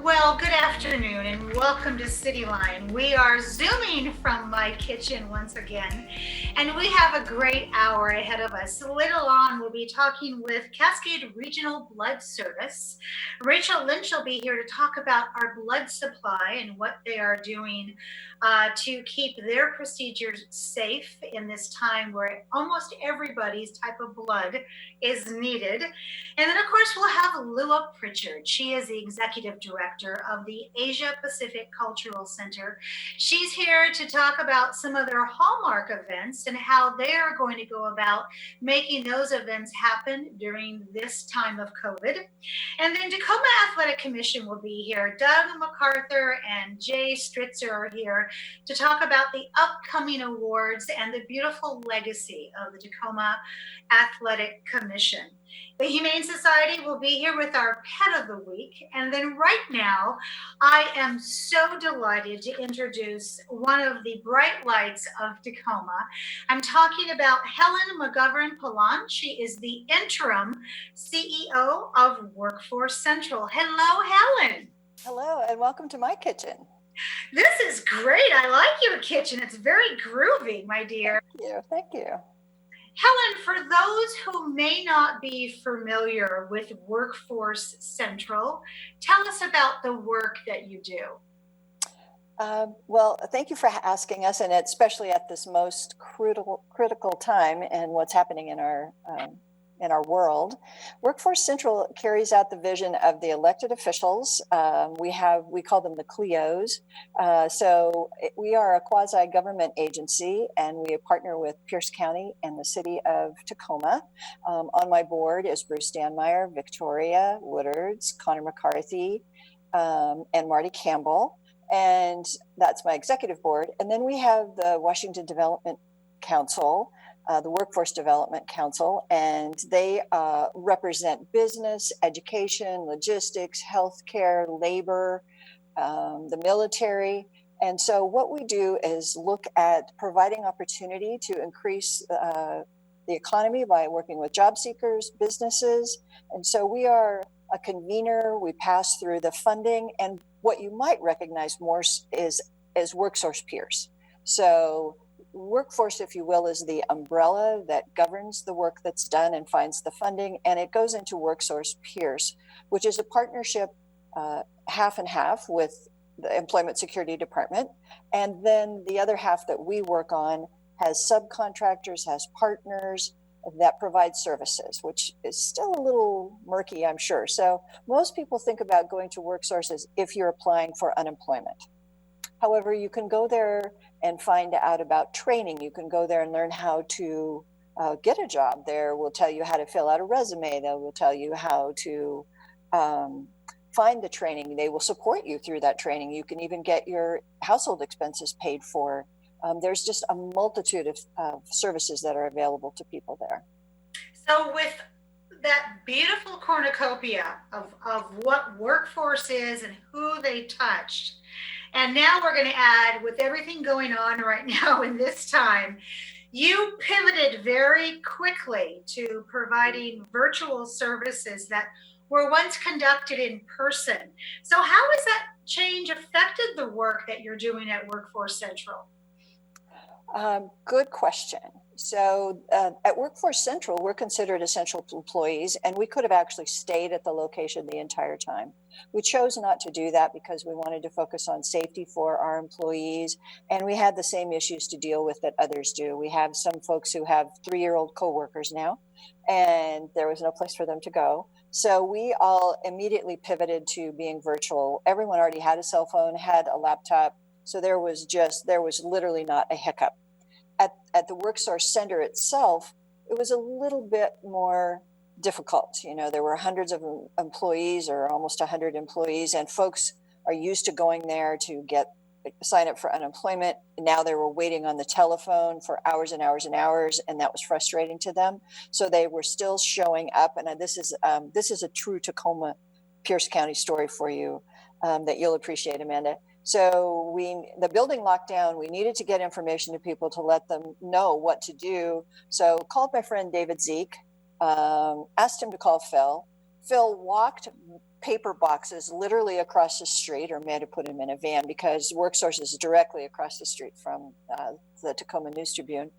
Well, good afternoon and welcome to CityLine. We are zooming from my kitchen once again, and we have a great hour ahead of us. So later on, we'll be talking with Cascade Regional Blood Service. Rachel Lynch will be here to talk about our blood supply and what they are doing to keep their procedures safe in this time where almost everybody's type of blood is needed. And then, of course, we'll have Lua Pritchard. She is the executive director of the Asia Pacific Cultural Center. She's here to talk about some of their hallmark events and how they are going to go about making those events happen during this time of COVID. And then Tacoma Athletic Commission will be here. Doug MacArthur and Jay Stritzer are here to talk about the upcoming awards and the beautiful legacy of the Tacoma Athletic Commission. The Humane Society will be here with our Pet of the Week. And then right now, I am so delighted to introduce one of the bright lights of Tacoma. I'm talking about Helen McGovern-Pilant. She is the interim CEO of WorkForce Central. Hello, Helen. Hello, and welcome to my kitchen. This is great. I like your kitchen. It's very groovy, my dear. Thank you. Helen, for those who may not be familiar with WorkForce Central, tell us about the work that you do. Well, thank you for asking us, and especially at this most critical time and what's happening in our world. WorkForce Central carries out the vision of the elected officials. We call them the CLEOs. We are a quasi-government agency, and we partner with Pierce County and the city of Tacoma. On my board is Bruce Stanmeyer, Victoria Woodards, Connor McCarthy, and Marty Campbell. And that's my executive board. And then we have the Washington Development Council, the Workforce Development Council, and they represent business, education, logistics, healthcare, labor, the military. And so what we do is look at providing opportunity to increase the economy by working with job seekers, businesses. And so we are a convener. We pass through the funding, and what you might recognize more is WorkSource peers. So WorkForce, if you will, is the umbrella that governs the work that's done and finds the funding, and it goes into WorkSource peers, which is a partnership half and half with the Employment Security Department. And then the other half that we work on has subcontractors, has partners that provide services, which is still a little murky, I'm sure. So most people think about going to WorkSource as if you're applying for unemployment. However, you can go there and find out about training. You can go there and learn how to get a job. There will tell you how to fill out a resume. They will tell you how to find the training. They will support you through that training. You can even get your household expenses paid for. There's just a multitude of services that are available to people there. So with that beautiful cornucopia of what WorkForce is and who they touched, and now we're going to add, with everything going on right now in this time, you pivoted very quickly to providing virtual services that were once conducted in person. So how has that change affected the work that you're doing at WorkForce Central? Good question. So at WorkForce Central, we're considered essential employees, and we could have actually stayed at the location the entire time. We chose not to do that because we wanted to focus on safety for our employees, and we had the same issues to deal with that others do. We have some folks who have 3-year-old coworkers now, and there was no place for them to go. So we all immediately pivoted to being virtual. Everyone already had a cell phone, had a laptop, so there was literally not a hiccup. At the WorkSource Center itself, it was a little bit more difficult. You know, there were hundreds of employees, or almost 100 employees, and folks are used to going there to get sign up for unemployment. Now they were waiting on the telephone for hours and hours and hours, and that was frustrating to them. So they were still showing up. And this is a true Tacoma, Pierce County story for you that you'll appreciate, Amanda. So the building locked down. We needed to get information to people to let them know what to do. So called my friend David Zeke, asked him to call Phil. Phil walked paper boxes literally across the street, or may have put him in a van because WorkForce is directly across the street from the Tacoma News Tribune.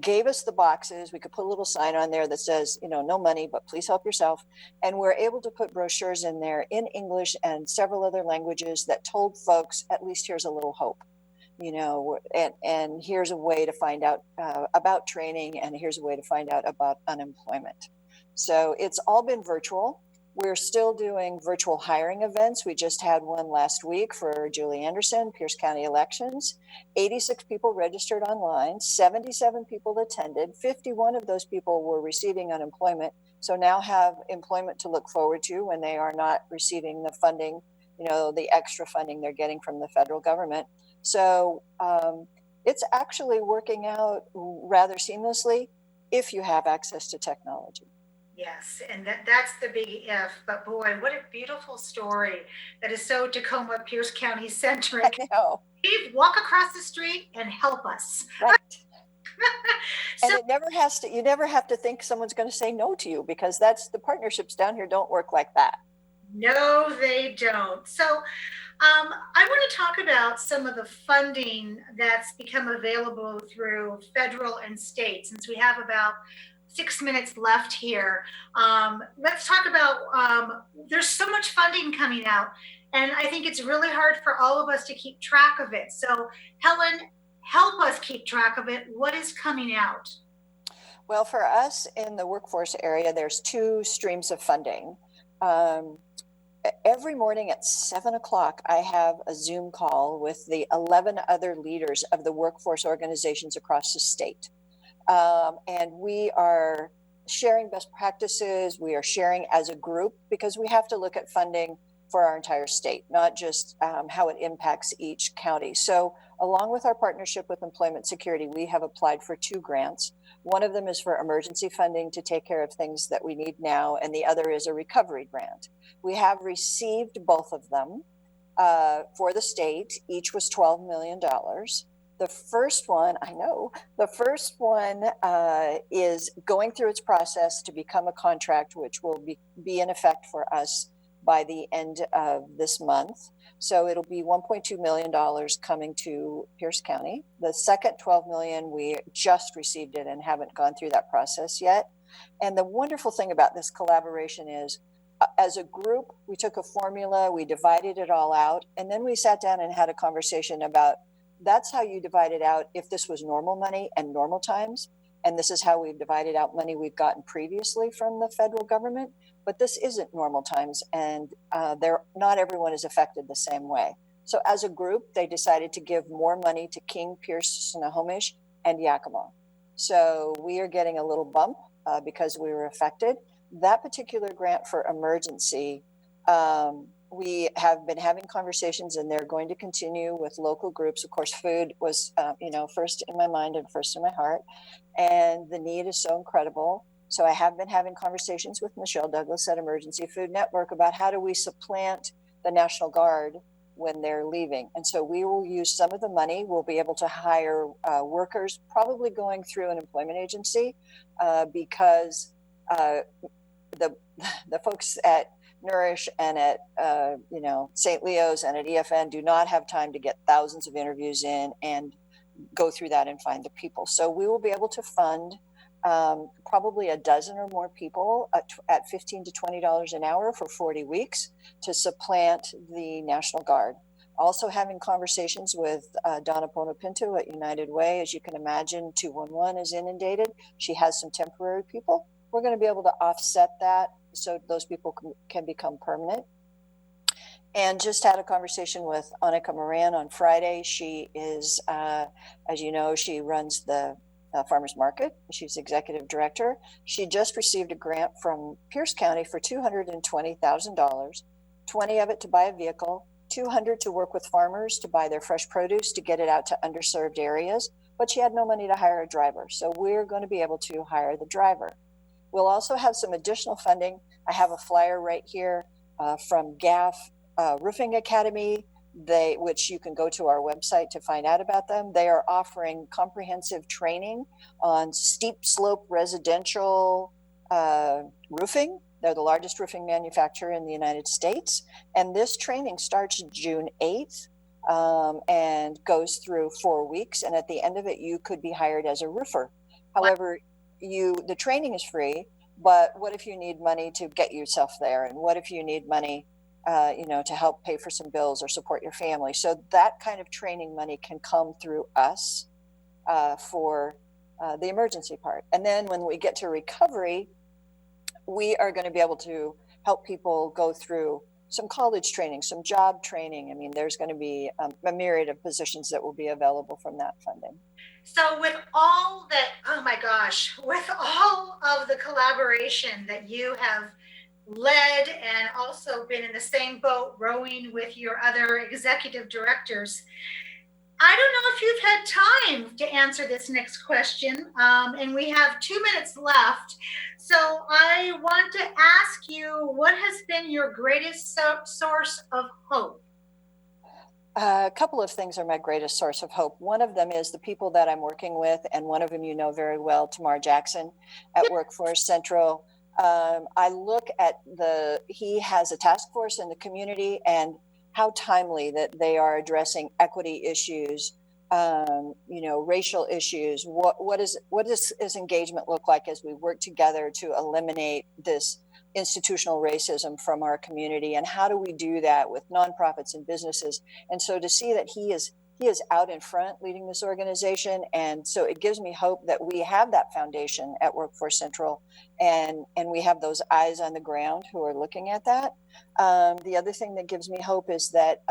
Gave us the boxes. We could put a little sign on there that says, no money, but please help yourself. And we're able to put brochures in there in English and several other languages that told folks, at least here's a little hope, and here's a way to find out about training, and here's a way to find out about unemployment. So it's all been virtual. We're still doing virtual hiring events. We just had one last week for Julie Anderson, Pierce County elections. 86 people registered online, 77 people attended, 51 of those people were receiving unemployment, so now have employment to look forward to when they are not receiving the funding, the extra funding they're getting from the federal government. So it's actually working out rather seamlessly if you have access to technology. Yes, and that's the big if, but boy, what a beautiful story that is so Tacoma, Pierce County centric. I know. Steve, walk across the street and help us. Right. So, and you never have to think someone's going to say no to you, because the partnerships down here don't work like that. No, they don't. So I want to talk about some of the funding that's become available through federal and state, since we have about 6 minutes left here. Let's talk about, there's so much funding coming out, and I think it's really hard for all of us to keep track of it. So Helen, help us keep track of it. What is coming out? Well, for us in the WorkForce area, there's 2 streams of funding. Every morning at 7 o'clock, I have a Zoom call with the 11 other leaders of the WorkForce organizations across the state. And we are sharing best practices. We are sharing as a group, because we have to look at funding for our entire state, not just how it impacts each county. So along with our partnership with Employment Security, we have applied for 2 grants. One of them is for emergency funding to take care of things that we need now, and the other is a recovery grant. We have received both of them for the state. Each was $12 million. The first one is going through its process to become a contract, which will be in effect for us by the end of this month. So it'll be $1.2 million coming to Pierce County. The second $12 million, we just received it and haven't gone through that process yet. And the wonderful thing about this collaboration is, as a group, we took a formula, we divided it all out, and then we sat down and had a conversation about, that's how you divide it out if this was normal money and normal times. And this is how we've divided out money we've gotten previously from the federal government. But this isn't normal times, and not everyone is affected the same way. So as a group, they decided to give more money to King, Pierce, Snohomish, and Yakima. So we are getting a little bump because we were affected. That particular grant for emergency, we have been having conversations, and they're going to continue with local groups. Of course, food was, first in my mind and first in my heart, and the need is so incredible. So I have been having conversations with Michelle Douglas at Emergency Food Network about how do we supplant the National Guard when they're leaving. And so we will use some of the money. We'll be able to hire workers, probably going through an employment agency, because the folks at Nourish and at St. Leo's and at EFN do not have time to get thousands of interviews in and go through that and find the people. So we will be able to fund probably a dozen or more people at $15 to $20 an hour for 40 weeks to supplant the National Guard. Also having conversations with Donna Ponapinto at United Way. As you can imagine, 211 is inundated. She has some temporary people. We're going to be able to offset that so those people can become permanent. And just had a conversation with Annika Moran on Friday. She is, as you know, she runs the farmers market. She's executive director. She just received a grant from Pierce County for $220,000, 20 of it to buy a vehicle, $200 to work with farmers to buy their fresh produce to get it out to underserved areas, but she had no money to hire a driver. So we're going to be able to hire the driver. We'll also have some additional funding. I have a flyer right here from GAF Roofing Academy, which you can go to our website to find out about them. They are offering comprehensive training on steep slope residential roofing. They're the largest roofing manufacturer in the United States. And this training starts June 8th and goes through 4 weeks. And at the end of it, you could be hired as a roofer. However, the training is free, but what if you need money to get yourself there? And what if you need money, to help pay for some bills or support your family? So that kind of training money can come through us for the emergency part. And then when we get to recovery, we are going to be able to help people go through some college training, some job training. I mean, there's going to be a myriad of positions that will be available from that funding. So with all that, oh my gosh, with all of the collaboration that you have led and also been in the same boat rowing with your other executive directors, I don't know if you've had time to answer this next question, and we have 2 minutes left. So I want to ask you, what has been your greatest source of hope? A couple of things are my greatest source of hope. One of them is the people that I'm working with, and one of them you know very well, Tamar Jackson at WorkForce Central. I look at he has a task force in the community and how timely that they are addressing equity issues, racial issues. What does his engagement look like as we work together to eliminate this institutional racism from our community, and how do we do that with nonprofits and businesses? And so to see that he is out in front leading this organization, and so it gives me hope that we have that foundation at WorkForce Central, and we have those eyes on the ground who are looking at that. The other thing that gives me hope is that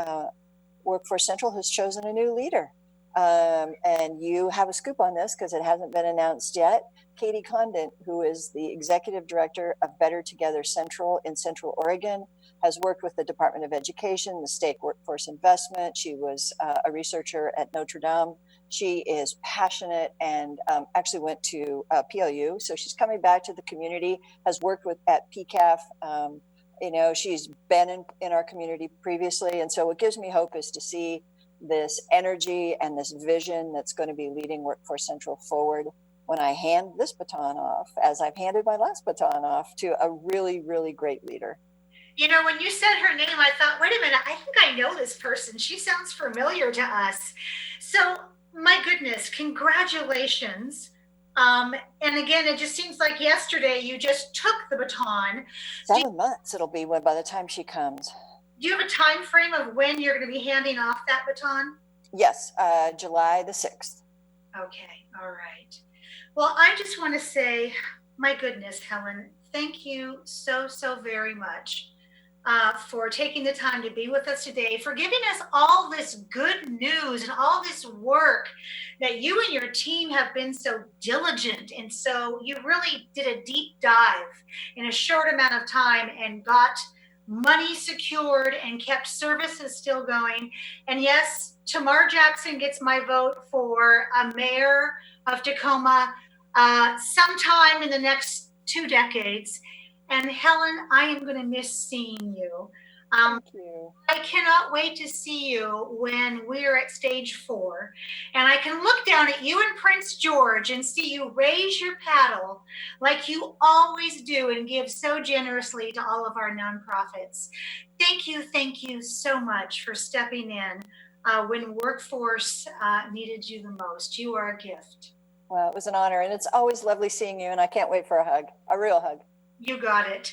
WorkForce Central has chosen a new leader. And you have a scoop on this because it hasn't been announced yet. Katie Condon, who is the executive director of Better Together Central in Central Oregon, has worked with the Department of Education, the state workforce investment. She was a researcher at Notre Dame. She is passionate and actually went to PLU. So she's coming back to the community, has worked at PCAF. She's been in our community previously. And so what gives me hope is to see this energy and this vision that's going to be leading WorkForce Central forward when I hand this baton off, as I've handed my last baton off, to a really, really great leader. When you said her name, I thought, wait a minute, I think I know this person. She sounds familiar to us. So my goodness, congratulations. And again, it just seems like yesterday you just took the baton. 7 months it'll be by the time she comes. Do you have a time frame of when you're going to be handing off that baton? Yes, July the 6th. Okay, all right. Well, I just want to say, my goodness, Helen, thank you so, so very much for taking the time to be with us today, for giving us all this good news and all this work that you and your team have been so diligent. And so you really did a deep dive in a short amount of time and got money secured and kept services still going. And yes, Tamar Jackson gets my vote for a mayor of Tacoma sometime in the next 2 decades. And Helen, I am going to miss seeing you. Thank you. I cannot wait to see you when we're at stage 4. And I can look down at you and Prince George and see you raise your paddle like you always do and give so generously to all of our nonprofits. Thank you so much for stepping in when WorkForce needed you the most. You are a gift. Well, it was an honor, and it's always lovely seeing you, and I can't wait for a hug, a real hug. You got it.